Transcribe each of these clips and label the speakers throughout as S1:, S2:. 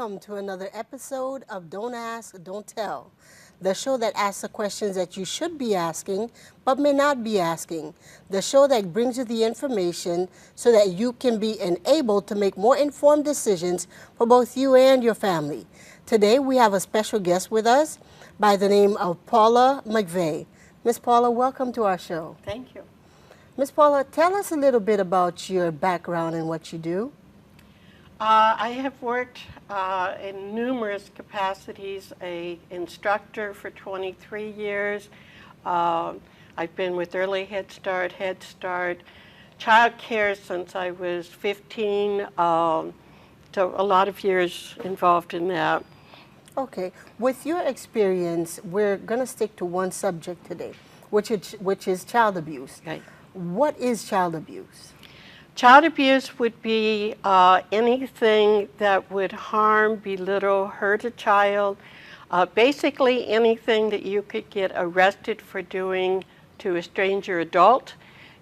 S1: welcome to another episode of Don't Ask, Don't Tell, the show that asks the questions that you should be asking but may not be asking, the show that brings you the information so that you can be enabled to make more informed decisions for both you and your family. Today we have a special guest with us by the name of Paula McVeigh. Miss Paula, welcome to our show.
S2: Thank you.
S1: Miss Paula, tell us a little bit about your background and what you do.
S2: I have worked in numerous capacities, an instructor for 23 years. I've been with Early Head Start, child care since I was 15, so a lot of years involved in that.
S1: Okay, with your experience, we're going to stick to one subject today, which is child abuse.
S2: Okay.
S1: What is child abuse?
S2: Child abuse would be anything that would harm, belittle, hurt a child, basically anything that you could get arrested for doing to a stranger adult.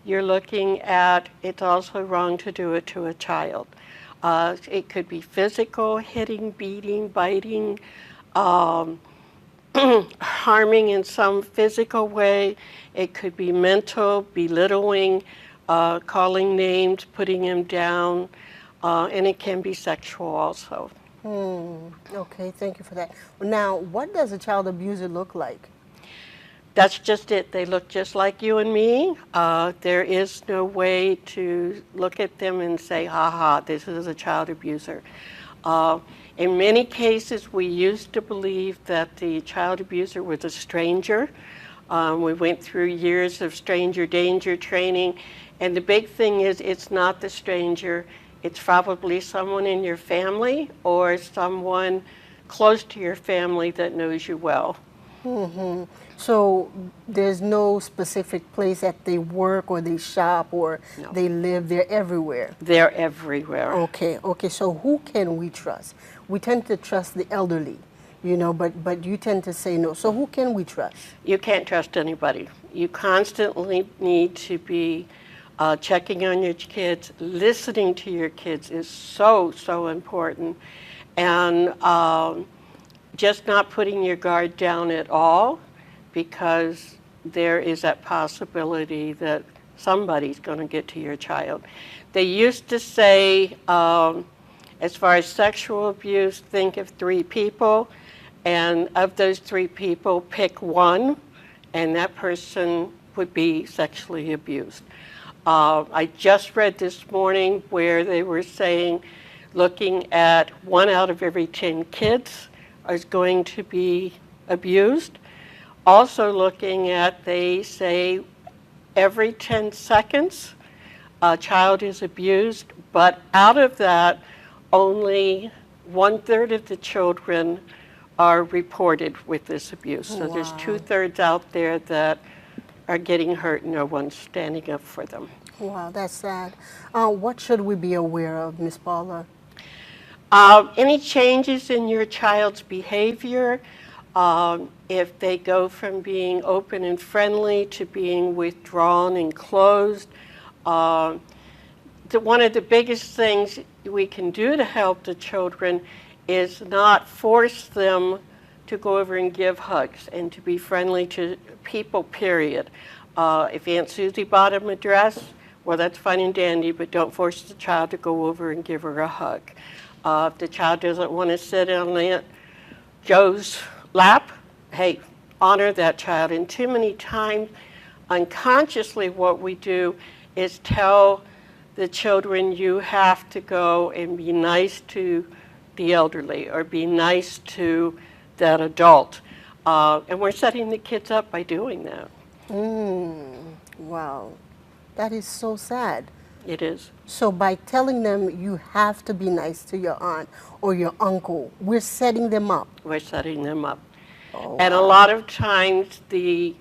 S2: You're looking at, it's also wrong to do it to a child. It could be physical, hitting, beating, biting, harming in some physical way. It could be mental, belittling, calling names, putting him down, and it can be sexual also.
S1: Okay, thank you for that. Now, what does a child abuser look like?
S2: That's just it. They look just like you and me. There is no way to look at them and say, ha, this is a child abuser. In many cases, we used to believe that the child abuser was a stranger. We went through years of stranger danger training, and the big thing is it's not the stranger. It's probably someone in your family or someone close to your family that knows you well.
S1: Mm-hmm. So there's no specific place that they work or they shop or they live. They're everywhere.
S2: They're everywhere.
S1: Okay. So who can we trust? We tend to trust the elderly, but you tend to say no. So who can we trust?
S2: You can't trust anybody. You constantly need to be checking on your kids. Listening to your kids is so important. And just not putting your guard down at all, because there is that possibility that somebody's going to get to your child. They used to say, as far as sexual abuse, think of 3 people, and of those 3 people, pick one, and that person would be sexually abused. I just read this morning where they were saying, looking at 1 out of every 10 kids is going to be abused. Also looking at, they say, every 10 seconds a child is abused, but out of that, only 1/3 of the children are reported with this abuse. So there's 2/3 out there that are getting hurt and no one's standing up for them.
S1: Wow, that's sad. What should we be aware of, Miss Paula?
S2: Any changes in your child's behavior, if they go from being open and friendly to being withdrawn and closed. One of the biggest things we can do to help the children is not force them to go over and give hugs and to be friendly to people, period. If Aunt Susie bought him a dress, well, that's fine and dandy, but don't force the child to go over and give her a hug. If the child doesn't want to sit on Aunt Joe's lap, hey, honor that child. And too many times, unconsciously, what we do is tell the children, you have to go and be nice to the elderly or be nice to that adult. And we're setting the kids up by doing that.
S1: Wow, that is so sad.
S2: It is.
S1: So by telling them you have to be nice to your aunt or your uncle, we're setting them up.
S2: We're setting them up.
S1: Oh,
S2: and a lot of times the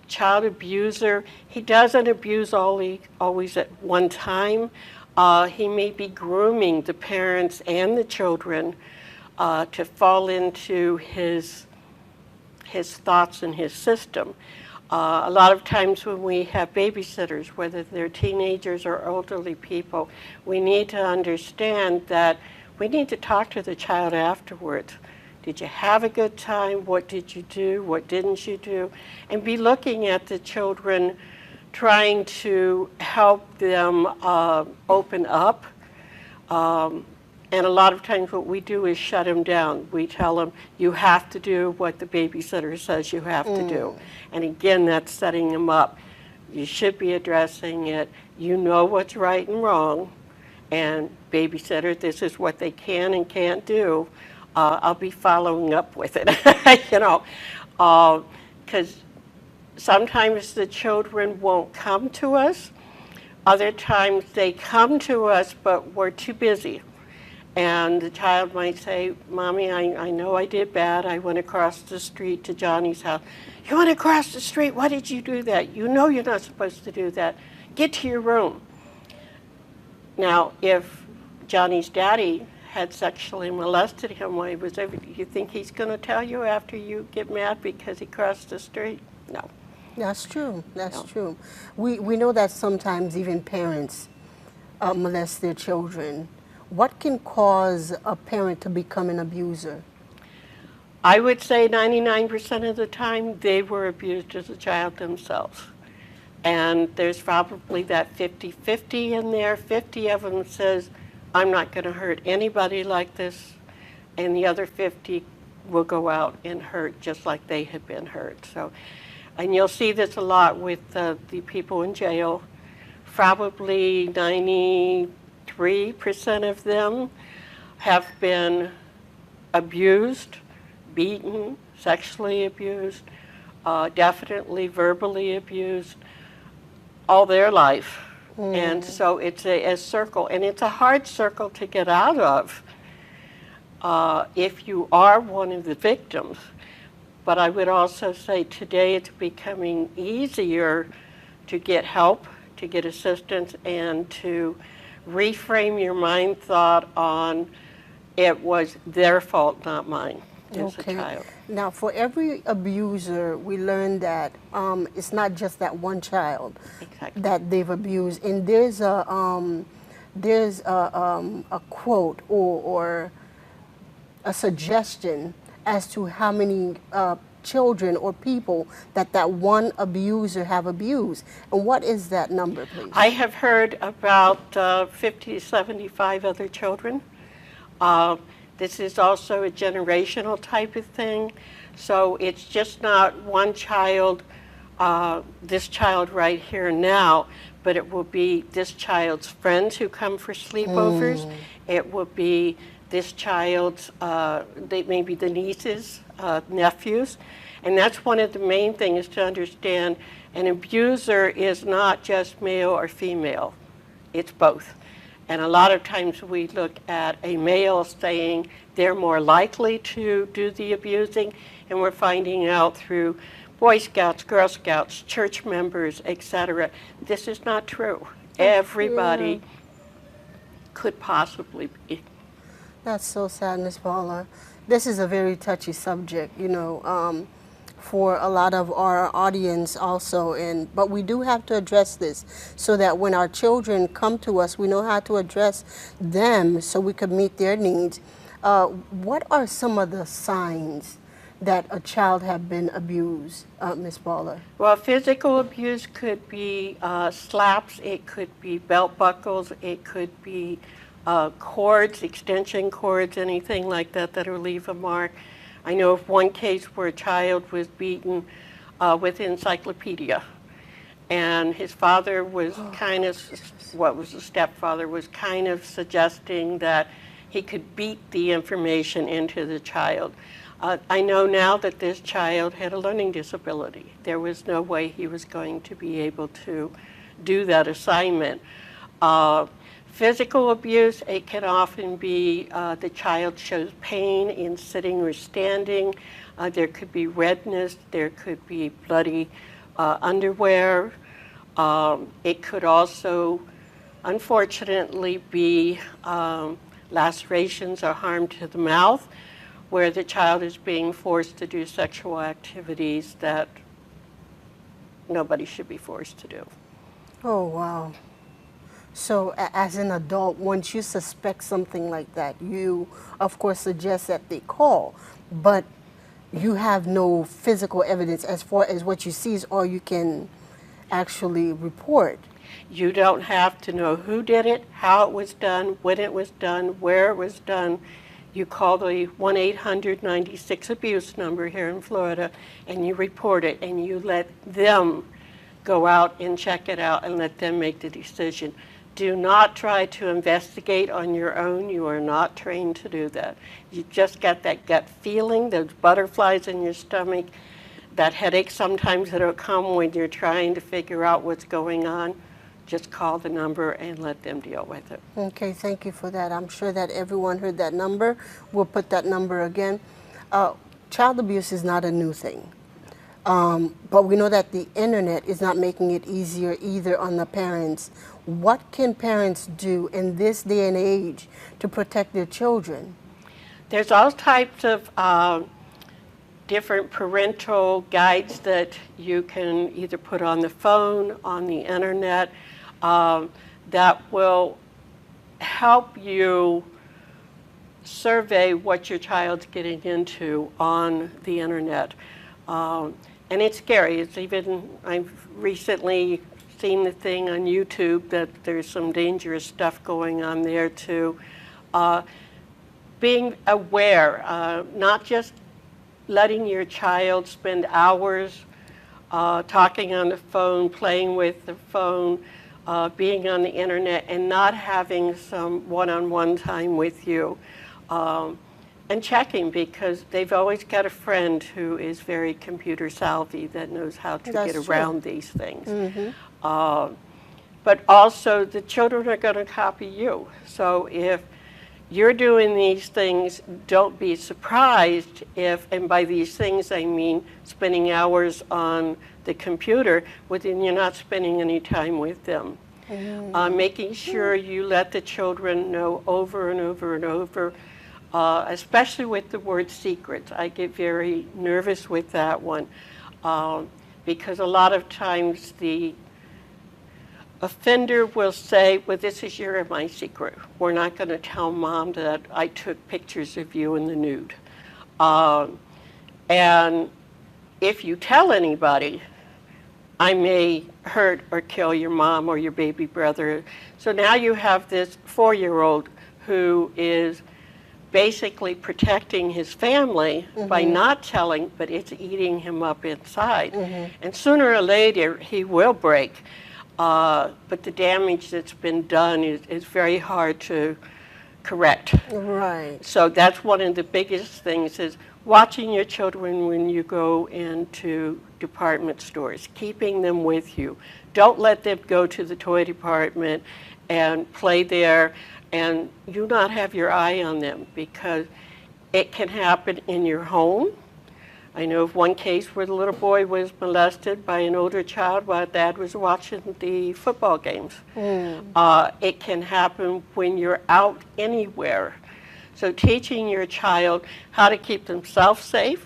S2: child abuser, he doesn't abuse always at one time. He may be grooming the parents and the children to fall into his thoughts and his system. A lot of times when we have babysitters, whether they're teenagers or elderly people, we need to understand that we need to talk to the child afterwards. Did you have a good time? What did you do? What didn't you do? And be looking at the children, trying to help them open up. And a lot of times what we do is shut them down. We tell them, you have to do what the babysitter says you have to do. And again, that's setting them up. You should be addressing it. You know what's right and wrong. And babysitter, this is what they can and can't do. I'll be following up with it, you know, because sometimes the children won't come to us. Other times they come to us, but we're too busy. And the child might say, Mommy, I know I did bad. I went across the street to Johnny's house. You went across the street? Why did you do that? You know you're not supposed to do that. Get to your room. Now, if Johnny's daddy had sexually molested him while he was over, you think he's going to tell you after you get mad because he crossed the street? No.
S1: That's true. That's true. We know that sometimes even parents molest their children. What can cause a parent to become an abuser?
S2: I would say 99% of the time they were abused as a child themselves. And there's probably that 50-50 in there. 50 of them says, I'm not going to hurt anybody like this. And the other 50 will go out and hurt just like they had been hurt. So, and you'll see this a lot with the people in jail. Probably 93% of them have been abused, beaten, sexually abused, definitely verbally abused all their life. And so it's a circle, and it's a hard circle to get out of if you are one of the victims. But I would also say today it's becoming easier to get help, to get assistance, and to reframe your mind thought on it was their fault, not mine as a child.
S1: Now, for every abuser, we learn that it's not just that one child that they've abused, and there's a quote or a suggestion as to how many children or people that one abuser have abused. And what is that number, please?
S2: I have heard about 50 to 75 other children. This is also a generational type of thing. So it's just not one child, this child right here now, but it will be this child's friends who come for sleepovers. It will be this child's, maybe the nieces, nephews. And that's one of the main things to understand. An abuser is not just male or female. It's both. And a lot of times we look at a male saying they're more likely to do the abusing, and we're finding out through Boy Scouts, Girl Scouts, church members, etc. This is not true. Everybody could possibly be.
S1: That's so sad, Miss Paula. This is a very touchy subject, you know, for a lot of our audience also, but we do have to address this so that when our children come to us, we know how to address them so we could meet their needs. What are some of the signs that a child have been abused, Miss Paula?
S2: Well, physical abuse could be slaps, it could be belt buckles, it could be cords, extension cords, anything like that that will leave a mark. I know of one case where a child was beaten with an encyclopedia, and his father was kind of, what was the stepfather, was kind of suggesting that he could beat the information into the child. I know now that this child had a learning disability. There was no way he was going to be able to do that assignment. Physical abuse, it can often be the child shows pain in sitting or standing. There could be redness. There could be bloody underwear. It could also, unfortunately, be lacerations or harm to the mouth, where the child is being forced to do sexual activities that nobody should be forced to do.
S1: Oh, wow. So as an adult, once you suspect something like that, you of course suggest that they call, but you have no physical evidence as far as what you see is all you can actually report.
S2: You don't have to know who did it, how it was done, when it was done, where it was done. You call the 1-800-96-ABUSE number here in Florida, and you report it, and you let them go out and check it out and let them make the decision. Do not try to investigate on your own. You are not trained to do that. You just got that gut feeling, those butterflies in your stomach, that headache sometimes that'll come when you're trying to figure out what's going on. Just call the number and let them deal with it.
S1: Okay, thank you for that. I'm sure that everyone heard that number. We'll put that number again. Child abuse is not a new thing. But we know that the internet is not making it easier either on the parents. What can parents do in this day and age to protect their children?
S2: There's all types of different parental guides that you can either put on the phone, on the internet, that will help you survey what your child's getting into on the internet. And it's scary. I've recently seen the thing on YouTube that there's some dangerous stuff going on there too. Being aware, not just letting your child spend hours talking on the phone, playing with the phone, being on the internet, and not having some one-on-one time with you. And checking, because they've always got a friend who is very computer savvy that knows how to
S1: That's
S2: get
S1: true.
S2: around these things. But also, the children are going to copy you. So if you're doing these things, don't be surprised if, and by these things I mean spending hours on the computer, but then you're not spending any time with them. Making sure you let the children know over and over and over, especially with the word secret. I get very nervous with that one, because a lot of times the offender will say, well, this is your and my secret. We're not going to tell mom that I took pictures of you in the nude. And if you tell anybody, I may hurt or kill your mom or your baby brother. So now you have this 4-year-old who is basically protecting his family by not telling, but it's eating him up inside. And sooner or later, he will break. But the damage that's been done is very hard to correct.
S1: Right.
S2: So that's one of the biggest things, is watching your children when you go into department stores, keeping them with you. Don't let them go to the toy department and play there and you not have your eye on them, because it can happen in your home. I know of one case where the little boy was molested by an older child while dad was watching the football games. It can happen when you're out anywhere. So teaching your child how to keep themselves safe.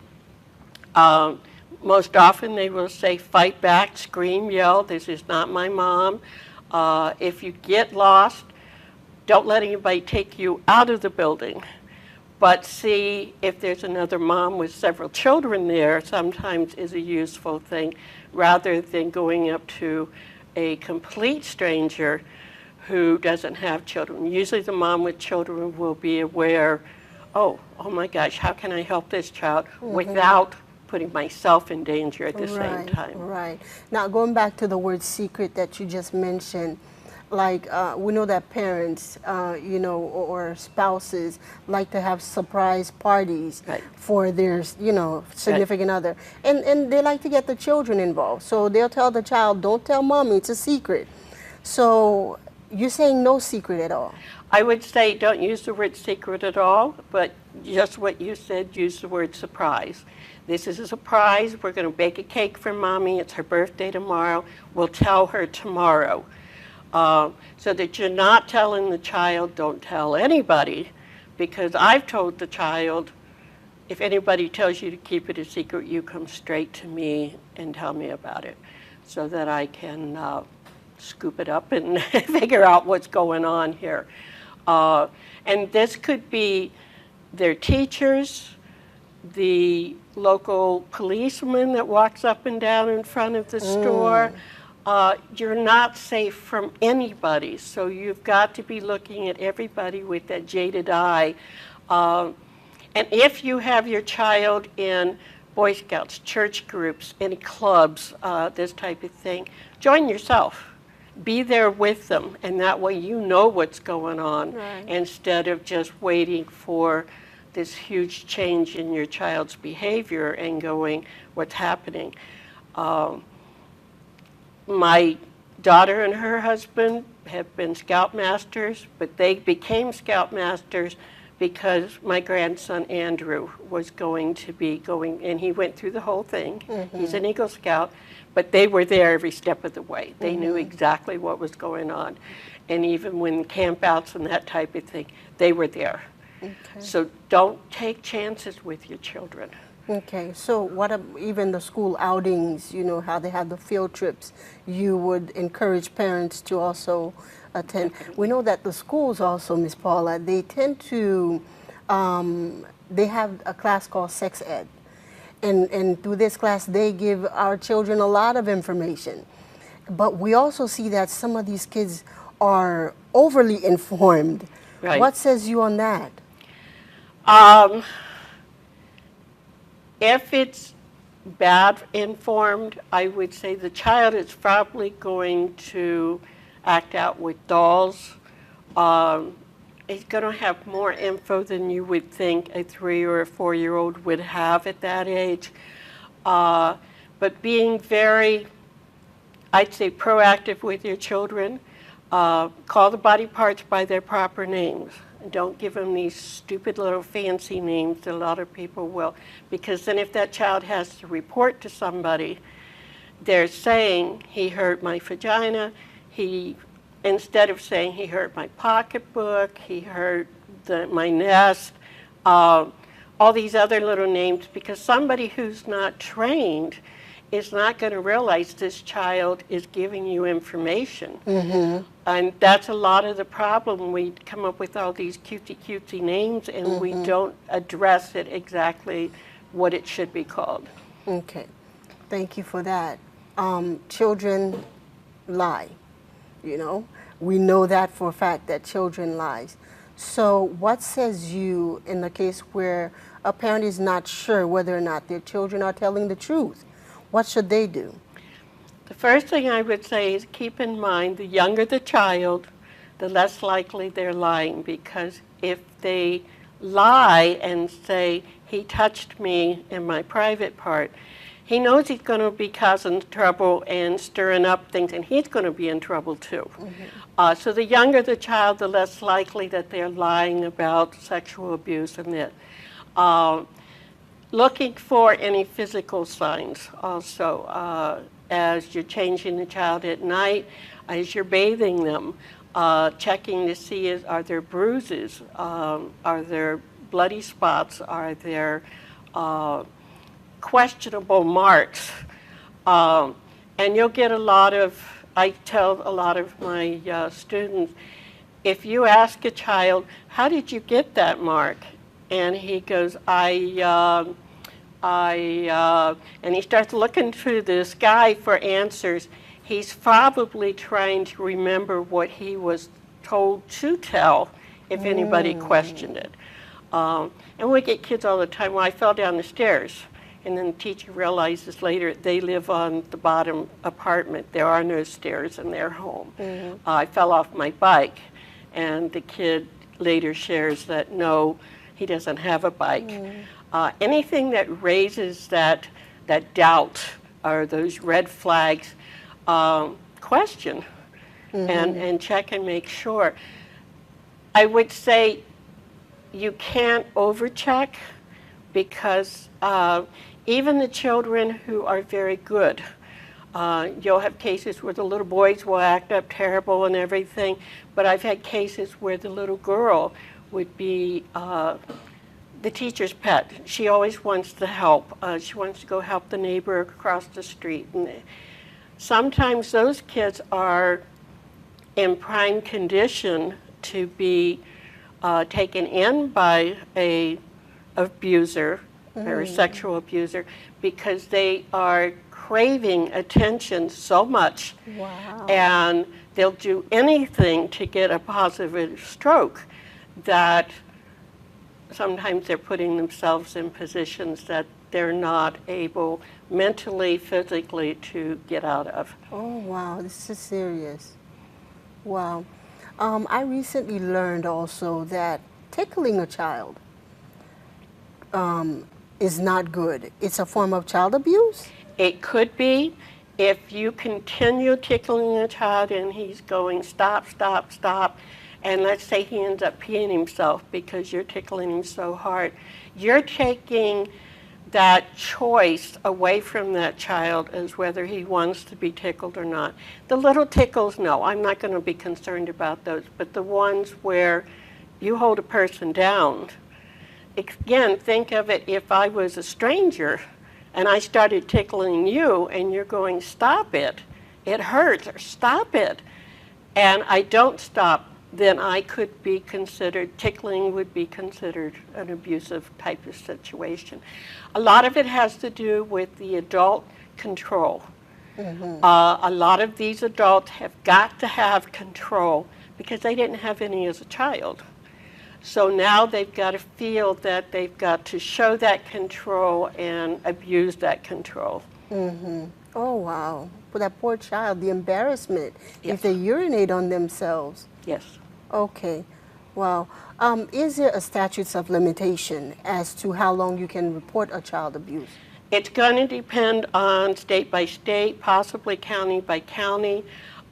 S2: Most often they will say, fight back, scream, yell, this is not my mom. If you get lost, don't let anybody take you out of the building. But see if there's another mom with several children there, sometimes is a useful thing, rather than going up to a complete stranger who doesn't have children. Usually the mom with children will be aware, oh my gosh, how can I help this child without putting myself in danger at the same time.
S1: Right. Now, going back to the word secret that you just mentioned, like we know that parents, or spouses like to have surprise parties for their, significant other. And they like to get the children involved. So they'll tell the child, don't tell mommy, it's a secret. So you're saying no secret at all?
S2: I would say don't use the word secret at all, but just what you said, use the word surprise. This is a surprise. We're going to bake a cake for mommy. It's her birthday tomorrow. We'll tell her tomorrow. So that you're not telling the child, don't tell anybody, because I've told the child, if anybody tells you to keep it a secret, you come straight to me and tell me about it, so that I can scoop it up and figure out what's going on here. And this could be their teachers, the local policeman that walks up and down in front of the store. You're not safe from anybody, so you've got to be looking at everybody with that jaded eye. And if you have your child in Boy Scouts, church groups, any clubs, this type of thing, join yourself. Be there with them, and that way you know what's going on,
S1: Right.
S2: instead of just waiting for this huge change in your child's behavior and going, what's happening? My daughter and her husband have been scoutmasters, but they became scoutmasters because my grandson Andrew was going to be going, and he went through the whole thing. He's an Eagle Scout, but they were there every step of the way. They knew exactly what was going on. And even when campouts and that type of thing, they were there.
S1: Okay.
S2: So don't take chances with your children.
S1: Okay, so what even the school outings, you know, how they have the field trips, you would encourage parents to also attend. We know that the schools also, Miss Paula, they tend to, they have a class called sex ed. And through this class, they give our children a lot of information. But we also see that some of these kids are overly informed.
S2: Right.
S1: What says you on that?
S2: If it's bad informed, I would say the child is probably going to act out with dolls. It's going to have more info than you would think a 3 or a 4-year-old would have at that age. But being very, I'd say, proactive with your children. Call the body parts by their proper names. Don't give them these stupid little fancy names that a lot of people will, because then if that child has to report to somebody, they're saying, he hurt my vagina, instead of saying he hurt my pocketbook, he hurt my nest, all these other little names, because somebody who's not trained is not going to realize this child is giving you information. And that's a lot of the problem. We come up with all these cutesy names, and we don't address it exactly what it should be called.
S1: Okay, thank you for that. Children lie, you know. We know that for a fact that children lie. So what says you in the case where a parent is not sure whether or not their children are telling the truth? What should they do?
S2: The first thing I would say is keep in mind the younger the child, the less likely they're lying, because if they lie and say, he touched me in my private part, he knows he's going to be causing trouble and stirring up things, and he's going to be in trouble too. So the younger the child, the less likely that they're lying about sexual abuse and that. Looking for any physical signs also. As you're changing the child at night, as you're bathing them, checking to see are there bruises, are there bloody spots, are there questionable marks. And you'll get a lot of, I tell a lot of my students, if you ask a child, how did you get that mark? And he goes, and he starts looking through the sky for answers. He's probably trying to remember what he was told to tell if anybody questioned it. And we get kids all the time, well, I fell down the stairs. And then the teacher realizes later they live on the bottom apartment. There are no stairs in their home. I fell off my bike. And the kid later shares that, no, he doesn't have a bike. Anything that raises that doubt or those red flags, question and check and make sure. I would say you can't overcheck, because even the children who are very good, you'll have cases where the little boys will act up terrible and everything, but I've had cases where the little girl would be the teacher's pet. She always wants to help. She wants to go help the neighbor across the street. And sometimes those kids are in prime condition to be taken in by a abuser or a sexual abuser, because they are craving attention so much.
S1: Wow.
S2: And they'll do anything to get a positive stroke, that sometimes they're putting themselves in positions that they're not able mentally, physically to get out of.
S1: Oh, wow. This is serious. Wow. I recently learned also that tickling a child is not good. It's a form of child abuse?
S2: It could be if you continue tickling a child and he's going stop, stop, stop, and let's say he ends up peeing himself because you're tickling him so hard, you're taking that choice away from that child as whether he wants to be tickled or not. The little tickles, no, I'm not going to be concerned about those, but the ones where you hold a person down, again, think of it, if I was a stranger and I started tickling you and you're going, stop it, it hurts, or stop it, and I don't stop, then I could be considered, tickling would be considered an abusive type of situation. A lot of it has to do with the adult control. A lot of these adults have got to have control because they didn't have any as a child. So now they've got to feel that they've got to show that control and abuse that control.
S1: Oh, wow. For that poor child, the embarrassment
S2: Yes.
S1: if they urinate on themselves.
S2: Yes.
S1: Okay. Wow. Is there a statute of limitation as to how long you can report a child abuse?
S2: It's going to depend on state by state, possibly county by county.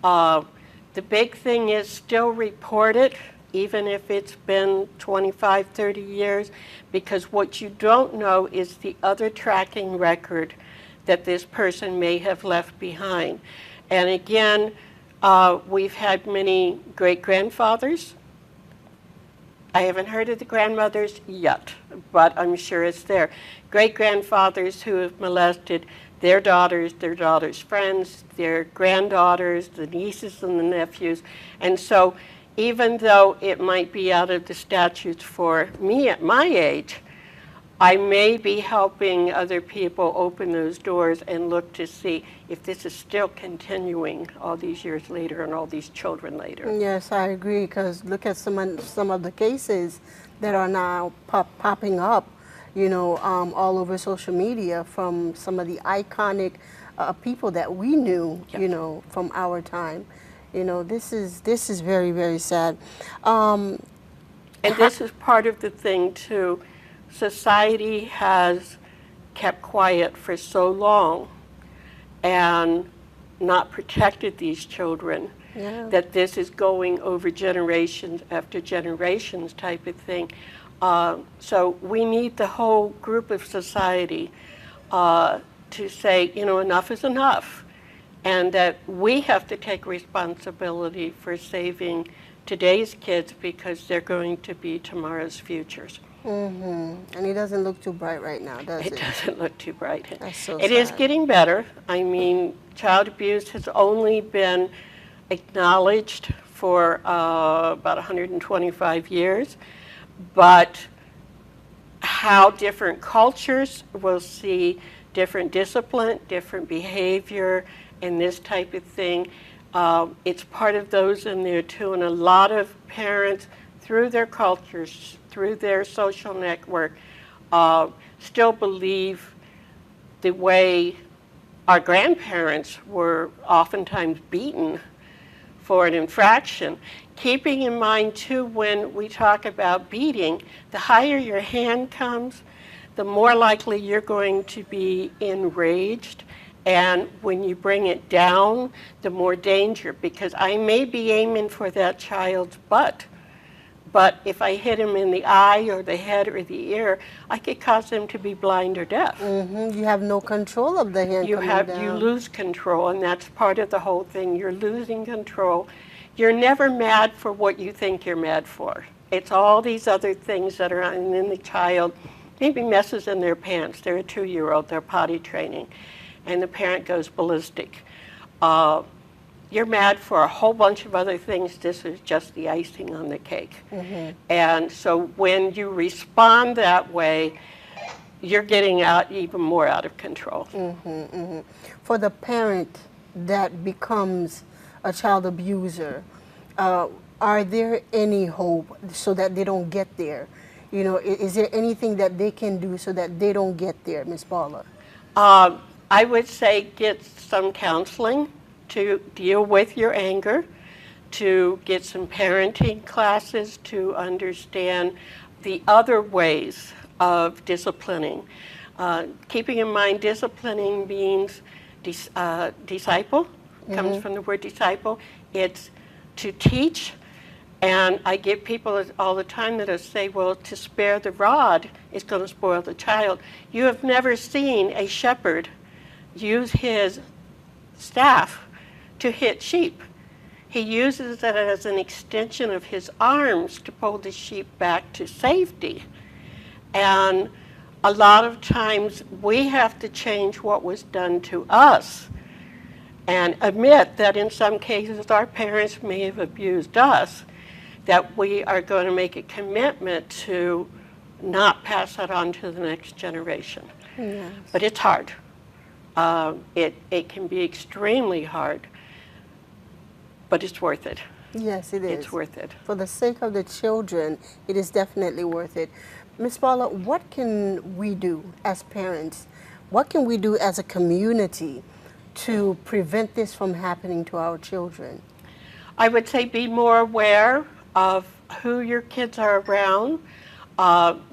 S2: The big thing is still report it, even if it's been 25, 30 years, because what you don't know is the other tracking record that this person may have left behind. And again, we've had many great-grandfathers. I haven't heard of the grandmothers yet, but I'm sure it's there. Great-grandfathers who have molested their daughters' friends, their granddaughters, the nieces and the nephews. And so even though it might be out of the statutes for me at my age, I may be helping other people open those doors and look to see if this is still continuing all these years later and all these children later.
S1: Yes, I agree, because look at some of the cases that are now popping up, all over social media from some of the iconic people that we knew,
S2: Yep.
S1: from our time. This is very, very sad. Um,
S2: And this is part of the thing too. Society has kept quiet for so long and not protected these children
S1: Yeah.
S2: that this is going over generations after generations type of thing. So we need the whole group of society to say, enough is enough, and that we have to take responsibility for saving today's kids because they're going to be tomorrow's futures.
S1: And it doesn't look too bright right now, does
S2: It
S1: it?
S2: doesn't look too bright.
S1: That's so
S2: It is
S1: sad.
S2: getting better. I mean, child abuse has only been acknowledged for about 125 years, but how different cultures will see different discipline, different behavior, and this type of thing. It's part of those in there too, and a lot of parents, through their cultures, through their social network, still believe the way our grandparents were oftentimes beaten for an infraction. Keeping in mind too, when we talk about beating, the higher your hand comes, the more likely you're going to be enraged. And when you bring it down, the more danger, because I may be aiming for that child's butt, but if I hit him in the eye or the head or the ear, I could cause him to be blind or deaf.
S1: You have no control of the hand coming down.
S2: You lose control, and that's part of the whole thing. You're losing control. You're never mad for what you think you're mad for. It's all these other things that are, and then the child maybe messes in their pants. They're a 2-year-old, they're potty training, and the parent goes ballistic. you're mad for a whole bunch of other things. This is just the icing on the cake. And so when you respond that way, you're getting out even more out of control.
S1: For the parent that becomes a child abuser, are there any hope so that they don't get there? You know, is there anything that they can do so that they don't get there, Miss Paula?
S2: I would say get some counseling to deal with your anger, to get some parenting classes to understand the other ways of disciplining. Keeping in mind, disciplining means disciple, comes from the word disciple. It's to teach. And I get people all the time that say, well, to spare the rod is going to spoil the child. You have never seen a shepherd use his staff to hit sheep. He uses it as an extension of his arms to pull the sheep back to safety. And a lot of times we have to change what was done to us and admit that in some cases our parents may have abused us, that we are going to make a commitment to not pass that on to the next generation.
S1: Yes.
S2: But it's hard. It can be extremely hard, but it's worth it.
S1: Yes, it is.
S2: It's worth it.
S1: For the sake of the children, it is definitely worth it. Ms. Paula, what can we do as parents? What can we do as a community to prevent this from happening to our children?
S2: I would say be more aware of who your kids are around.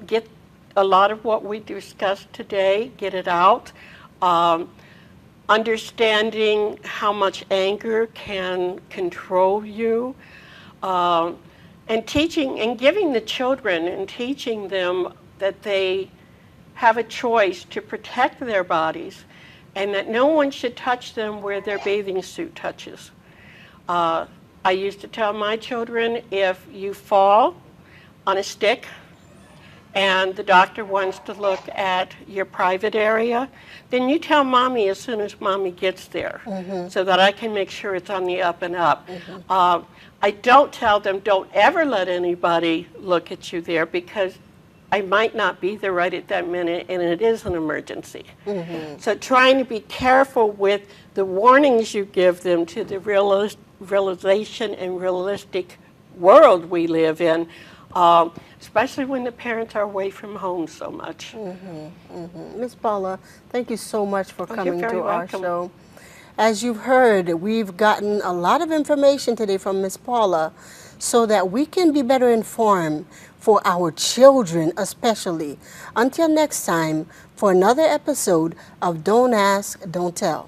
S2: Get a lot of what we discussed today, get it out. Understanding how much anger can control you. And teaching and giving the children and teaching them that they have a choice to protect their bodies and that no one should touch them where their bathing suit touches. I used to tell my children, if you fall on a stick and the doctor wants to look at your private area, then you tell mommy as soon as mommy gets there so that I can make sure it's on the up and up. I don't tell them, don't ever let anybody look at you there because I might not be there right at that minute and it is an emergency. So trying to be careful with the warnings you give them to the realization and realistic world we live in, especially when the parents are away from home so much.
S1: Ms. Paula, thank you so much for coming
S2: you're very
S1: to our
S2: welcome.
S1: show. As you've heard, we've gotten a lot of information today from Ms. Paula so that we can be better informed for our children especially. Until next time, for another episode of Don't Ask, Don't Tell.